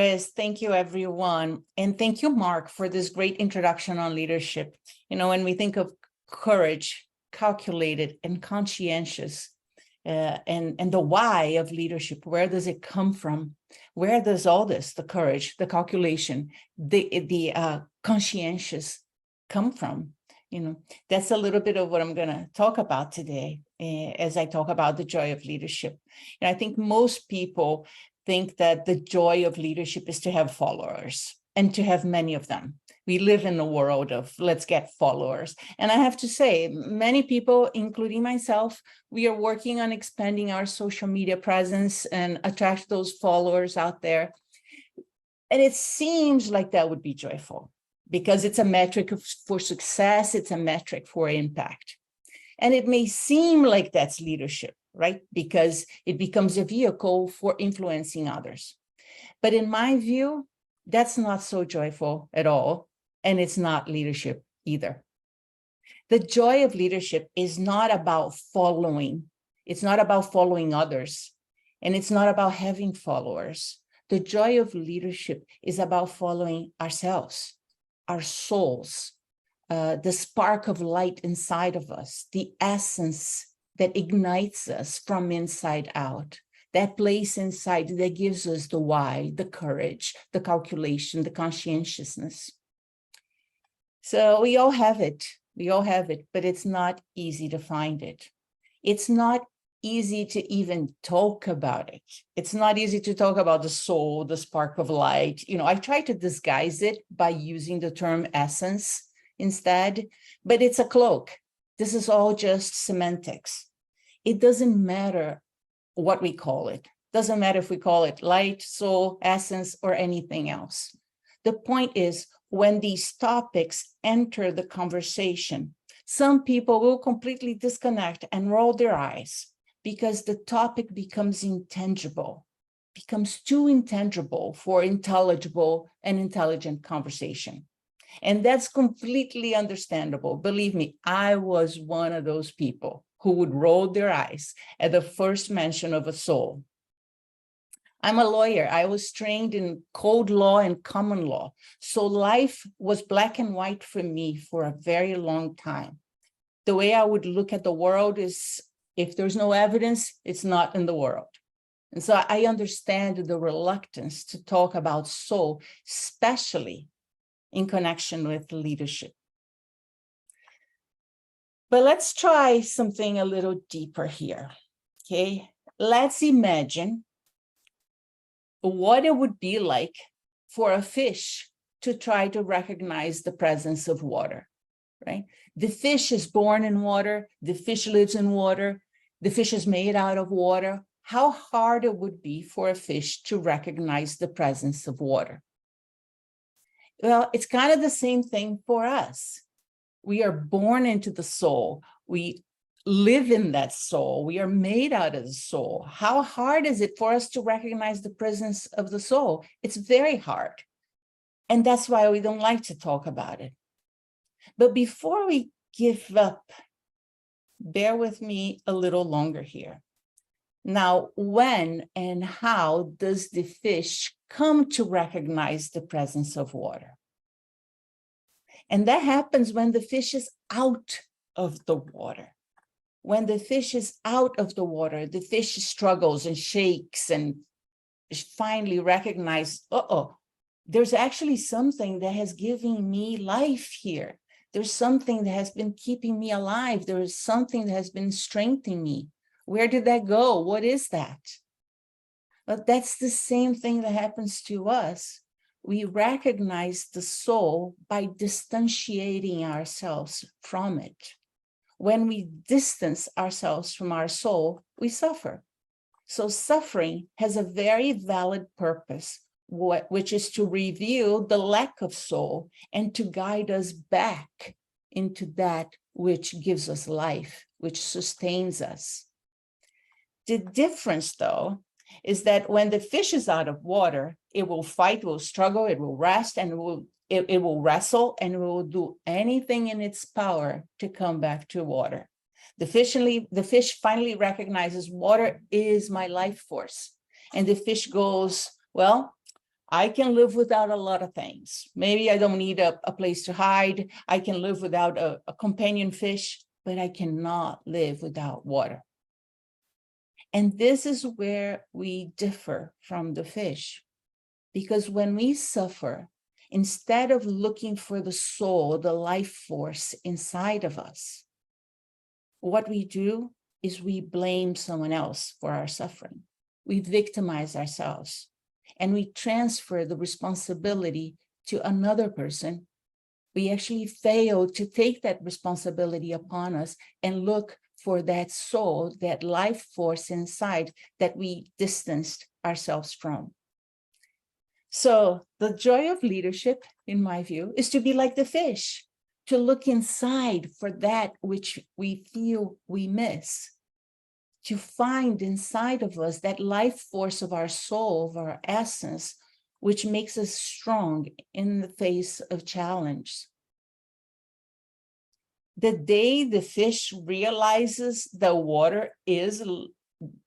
Thank you, everyone. And thank you, Mark, for this great introduction on leadership. When we think of courage, calculated and conscientious, and the why of leadership, where does it come from? Where does all this, the courage, the calculation, the conscientious come from? That's a little bit of what I'm going to talk about today as I talk about the joy of leadership. And I think most people think that the joy of leadership is to have followers and to have many of them. We live in the world of let's get followers. And I have to say, many people, including myself, we are working on expanding our social media presence and attract those followers out there. And it seems like that would be joyful because it's a metric for success. It's a metric for impact. And it may seem like that's leadership, right? Because it becomes a vehicle for influencing others. But in my view, that's not so joyful at all. And it's not leadership either. The joy of leadership is not about following. It's not about following others. And it's not about having followers. The joy of leadership is about following ourselves, our souls, the spark of light inside of us, the essence that ignites us from inside out, that place inside that gives us the why, the courage, the calculation, the conscientiousness. So we all have it, but it's not easy to find it. It's not easy to even talk about it. It's not easy to talk about the soul, the spark of light. I try to disguise it by using the term essence instead, but it's a cloak. This is all just semantics. It doesn't matter what we call it. Doesn't matter if we call it light, soul, essence, or anything else. The point is, when these topics enter the conversation, some people will completely disconnect and roll their eyes because the topic becomes intangible, becomes too intangible for intelligible and intelligent conversation. And that's completely understandable. Believe me, I was one of those people who would roll their eyes at the first mention of a soul. I'm a lawyer. I was trained in code law and common law. So life was black and white for me for a very long time. The way I would look at the world is, if there's no evidence, it's not in the world. And so I understand the reluctance to talk about soul, especially in connection with leadership. But let's try something a little deeper here, okay? Let's imagine what it would be like for a fish to try to recognize the presence of water, right? The fish is born in water, the fish lives in water, the fish is made out of water. How hard it would be for a fish to recognize the presence of water. Well, it's kind of the same thing for us. We are born into the soul. We live in that soul. We are made out of the soul. How hard is it for us to recognize the presence of the soul? It's very hard. And that's why we don't like to talk about it. But before we give up, bear with me a little longer here. Now, when and how does the fish come to recognize the presence of water? And that happens when the fish is out of the water. When the fish is out of the water, the fish struggles and shakes and finally recognizes, there's actually something that has given me life here. There's something that has been keeping me alive. There is something that has been strengthening me. Where did that go? What is that? But that's the same thing that happens to us. We recognize the soul by distantiating ourselves from it. When we distance ourselves from our soul, we suffer. So suffering has a very valid purpose, which is to reveal the lack of soul and to guide us back into that which gives us life, which sustains us. The difference, though, is that when the fish is out of water, it will fight, will struggle, it will rest, and it will wrestle, and it will do anything in its power to come back to water. The fish finally recognizes water is my life force. And the fish goes, well, I can live without a lot of things. Maybe I don't need a place to hide. I can live without a companion fish, but I cannot live without water. And this is where we differ from the fish, because when we suffer, instead of looking for the soul, the life force inside of us, what we do is we blame someone else for our suffering. We victimize ourselves and we transfer the responsibility to another person. We actually fail to take that responsibility upon us and look for that soul, that life force inside that we distanced ourselves from. So the joy of leadership, in my view, is to be like the fish, to look inside for that which we feel we miss, to find inside of us that life force of our soul, of our essence, which makes us strong in the face of challenge. The day the fish realizes the water is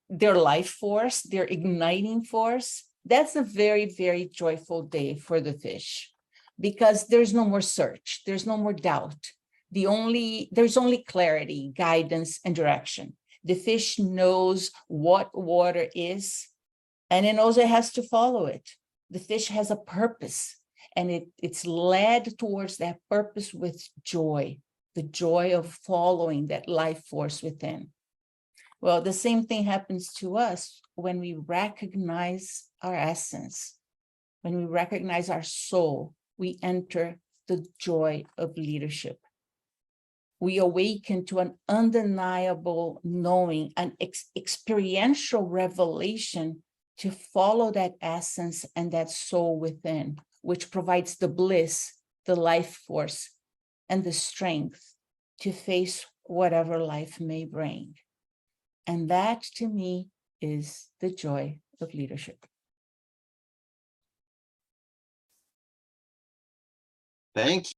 their life force, their igniting force, that's a very, very joyful day for the fish, because there's no more search, there's no more doubt. There's only clarity, guidance, and direction. The fish knows what water is, and it knows it has to follow it. The fish has a purpose, and it's led towards that purpose with joy, the joy of following that life force within. Well, the same thing happens to us when we recognize our essence, when we recognize our soul, we enter the joy of leadership. We awaken to an undeniable knowing, an experiential revelation to follow that essence and that soul within, which provides the bliss, the life force, and the strength to face whatever life may bring. And that, to me, is the joy of leadership. Thank you.